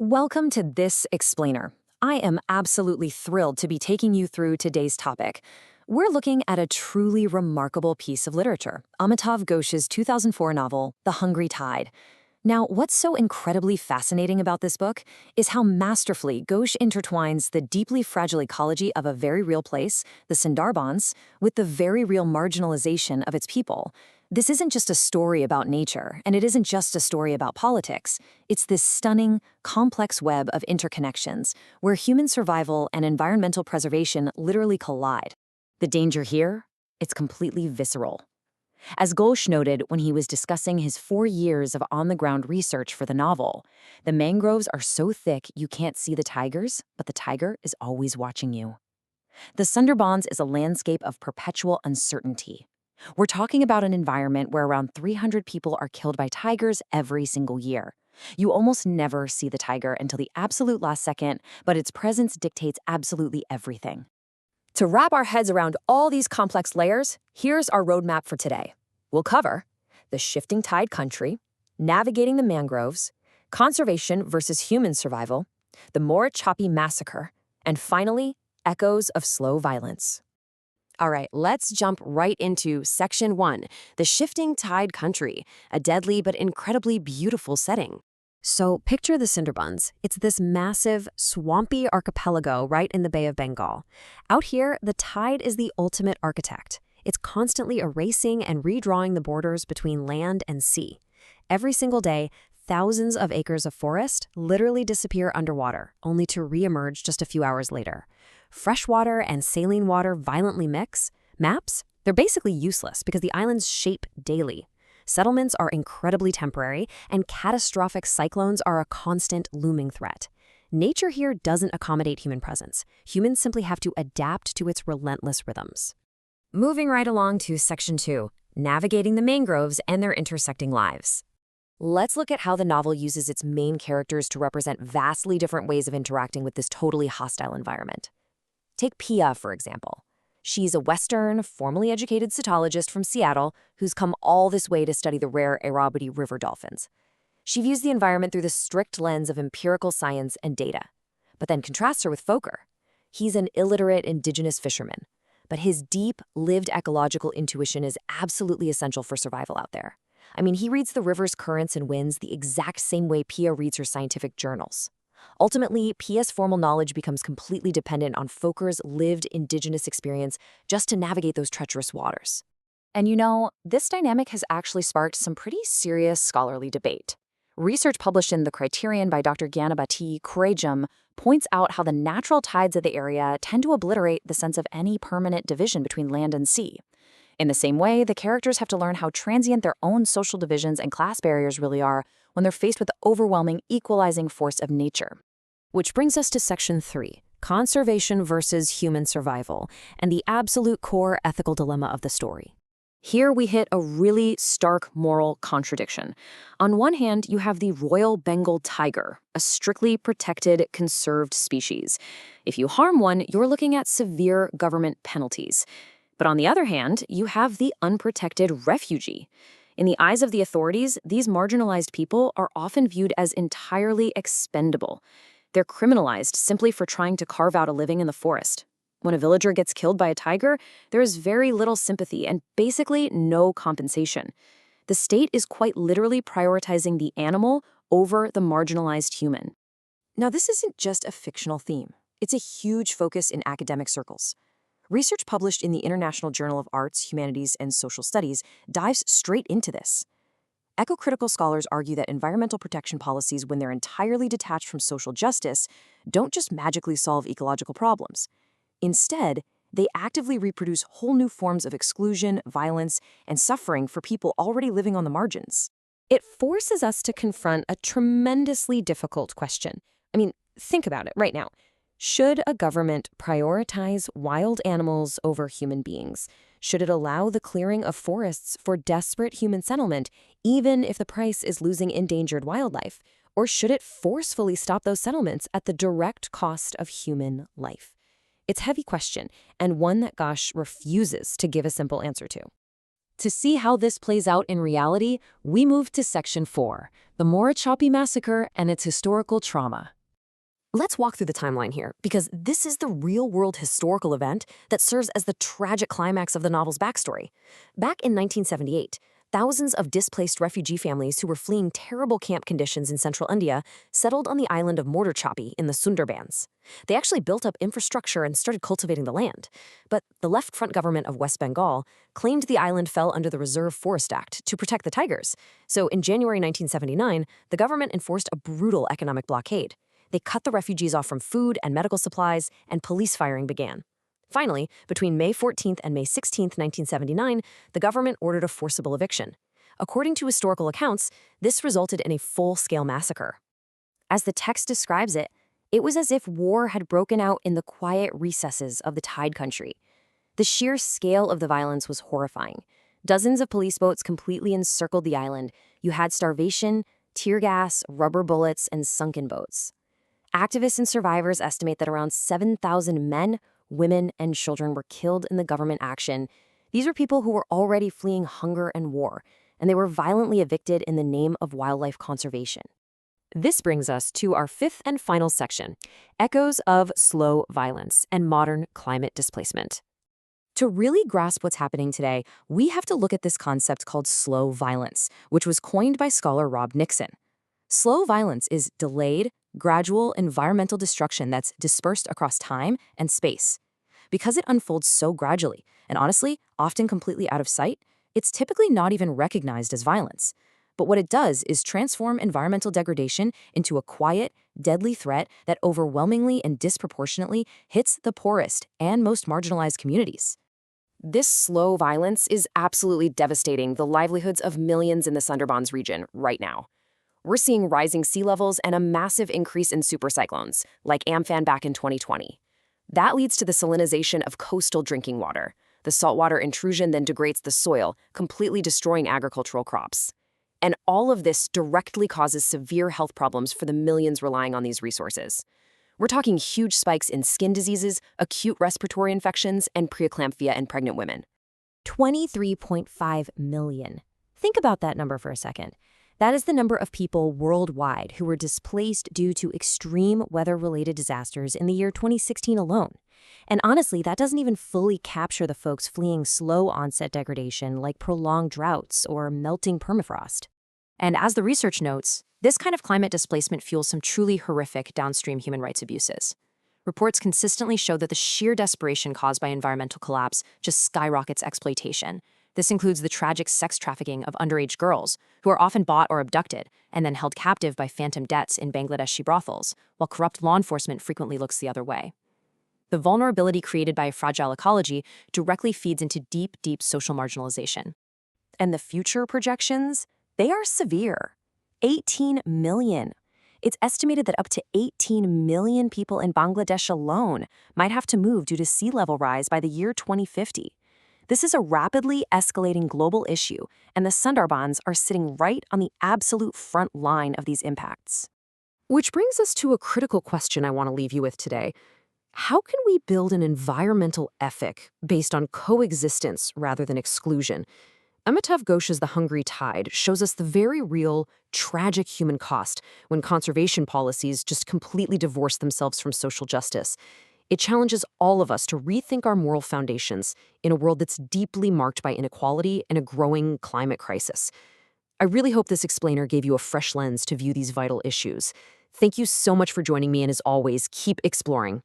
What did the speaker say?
Welcome to This Explainer. I am absolutely thrilled to be taking you through today's topic. We're looking at a truly remarkable piece of literature, Amitav Ghosh's 2004 novel, The Hungry Tide. Now, what's so incredibly fascinating about this book is how masterfully Ghosh intertwines the deeply fragile ecology of a very real place, the Sundarbans, with the very real marginalization of its people. This isn't just a story about nature, and it isn't just a story about politics. It's this stunning, complex web of interconnections where human survival and environmental preservation literally collide. The danger here? It's completely visceral. As Ghosh noted when he was discussing his 4 years of on-the-ground research for the novel, the mangroves are so thick you can't see the tigers, but the tiger is always watching you. The Sundarbans is a landscape of perpetual uncertainty. We're talking about an environment where around 300 people are killed by tigers every single year. You almost never see the tiger until the absolute last second, but its presence dictates absolutely everything. To wrap our heads around all these complex layers, here's our roadmap for today. We'll cover the shifting tide country, navigating the mangroves, conservation versus human survival, the Choppy massacre, and finally, echoes of slow violence. All right, let's jump right into Section 1, the shifting tide country, a deadly but incredibly beautiful setting. So picture the Sundarbans. It's this massive, swampy archipelago right in the Bay of Bengal. Out here, the tide is the ultimate architect. It's constantly erasing and redrawing the borders between land and sea. Every single day, thousands of acres of forest literally disappear underwater, only to reemerge just a few hours later. Freshwater and saline water violently mix. Maps? They're basically useless because the islands shape daily. Settlements are incredibly temporary, and catastrophic cyclones are a constant looming threat. Nature here doesn't accommodate human presence. Humans simply have to adapt to its relentless rhythms. Moving right along to Section 2, navigating the mangroves and their intersecting lives. Let's look at how the novel uses its main characters to represent vastly different ways of interacting with this totally hostile environment. Take Pia, for example. She's a Western, formally educated cetologist from Seattle who's come all this way to study the rare Irrawaddy river dolphins. She views the environment through the strict lens of empirical science and data, but then contrasts her with Foker. He's an illiterate indigenous fisherman, but his deep, lived ecological intuition is absolutely essential for survival out there. I mean, he reads the river's currents and winds the exact same way Pia reads her scientific journals. Ultimately, Pia's formal knowledge becomes completely dependent on Foker's lived indigenous experience just to navigate those treacherous waters. And you know, this dynamic has actually sparked some pretty serious scholarly debate. Research published in The Criterion by Dr. Gyanabati Kurejam points out how the natural tides of the area tend to obliterate the sense of any permanent division between land and sea. In the same way, the characters have to learn how transient their own social divisions and class barriers really are when they're faced with the overwhelming equalizing force of nature. Which brings us to Section 3, conservation versus human survival, and the absolute core ethical dilemma of the story. Here we hit a really stark moral contradiction. On one hand, you have the Royal Bengal tiger, a strictly protected, conserved species. If you harm one, you're looking at severe government penalties. But on the other hand, you have the unprotected refugee. In the eyes of the authorities, these marginalized people are often viewed as entirely expendable. They're criminalized simply for trying to carve out a living in the forest. When a villager gets killed by a tiger, there is very little sympathy and basically no compensation. The state is quite literally prioritizing the animal over the marginalized human. Now, this isn't just a fictional theme. It's a huge focus in academic circles. Research published in the International Journal of Arts, Humanities, and Social Studies dives straight into this. Eco-critical scholars argue that environmental protection policies, when they're entirely detached from social justice, don't just magically solve ecological problems. Instead, they actively reproduce whole new forms of exclusion, violence, and suffering for people already living on the margins. It forces us to confront a tremendously difficult question. I mean, think about it right now. Should a government prioritize wild animals over human beings? Should it allow the clearing of forests for desperate human settlement, even if the price is losing endangered wildlife? Or should it forcefully stop those settlements at the direct cost of human life? It's a heavy question, and one that Ghosh refuses to give a simple answer to. To see how this plays out in reality, we move to Section 4, the Morichapi Massacre and its historical trauma. Let's walk through the timeline here, because this is the real-world historical event that serves as the tragic climax of the novel's backstory. Back in 1978, thousands of displaced refugee families who were fleeing terrible camp conditions in central India settled on the island of Morichapi in the Sundarbans. They actually built up infrastructure and started cultivating the land. But the left-front government of West Bengal claimed the island fell under the Reserve Forest Act to protect the tigers. So in January 1979, the government enforced a brutal economic blockade. They cut the refugees off from food and medical supplies, and police firing began. Finally, between May 14th and May 16th, 1979, the government ordered a forcible eviction. According to historical accounts, this resulted in a full-scale massacre. As the text describes it, it was as if war had broken out in the quiet recesses of the Tide country. The sheer scale of the violence was horrifying. Dozens of police boats completely encircled the island. You had starvation, tear gas, rubber bullets, and sunken boats. Activists and survivors estimate that around 7,000 men, women, and children were killed in the government action. These were people who were already fleeing hunger and war, and they were violently evicted in the name of wildlife conservation. This brings us to our fifth and final section, Echoes of Slow Violence and Modern Climate Displacement. To really grasp what's happening today, we have to look at this concept called slow violence, which was coined by scholar Rob Nixon. Slow violence is delayed, gradual environmental destruction that's dispersed across time and space. Because it unfolds so gradually, and honestly, often completely out of sight, it's typically not even recognized as violence. But what it does is transform environmental degradation into a quiet, deadly threat that overwhelmingly and disproportionately hits the poorest and most marginalized communities. This slow violence is absolutely devastating the livelihoods of millions in the Sundarbans region right now. We're seeing rising sea levels and a massive increase in supercyclones, like Amphan back in 2020. That leads to the salinization of coastal drinking water. The saltwater intrusion then degrades the soil, completely destroying agricultural crops. And all of this directly causes severe health problems for the millions relying on these resources. We're talking huge spikes in skin diseases, acute respiratory infections, and preeclampsia in pregnant women. 23.5 million. Think about that number for a second. That is the number of people worldwide who were displaced due to extreme weather-related disasters in the year 2016 alone. And honestly, that doesn't even fully capture the folks fleeing slow-onset degradation like prolonged droughts or melting permafrost. And as the research notes, this kind of climate displacement fuels some truly horrific downstream human rights abuses. Reports consistently show that the sheer desperation caused by environmental collapse just skyrockets exploitation. This includes the tragic sex trafficking of underage girls, who are often bought or abducted and then held captive by phantom debts in Bangladeshi brothels, while corrupt law enforcement frequently looks the other way. The vulnerability created by a fragile ecology directly feeds into deep, deep social marginalization. And the future projections? They are severe. 18 million. It's estimated that up to 18 million people in Bangladesh alone might have to move due to sea level rise by the year 2050. This is a rapidly escalating global issue, and the Sundarbans are sitting right on the absolute front line of these impacts. Which brings us to a critical question I want to leave you with today. How can we build an environmental ethic based on coexistence rather than exclusion? Amitav Ghosh's The Hungry Tide shows us the very real, tragic human cost when conservation policies just completely divorce themselves from social justice. It challenges all of us to rethink our moral foundations in a world that's deeply marked by inequality and a growing climate crisis. I really hope this explainer gave you a fresh lens to view these vital issues. Thank you so much for joining me, and as always, keep exploring.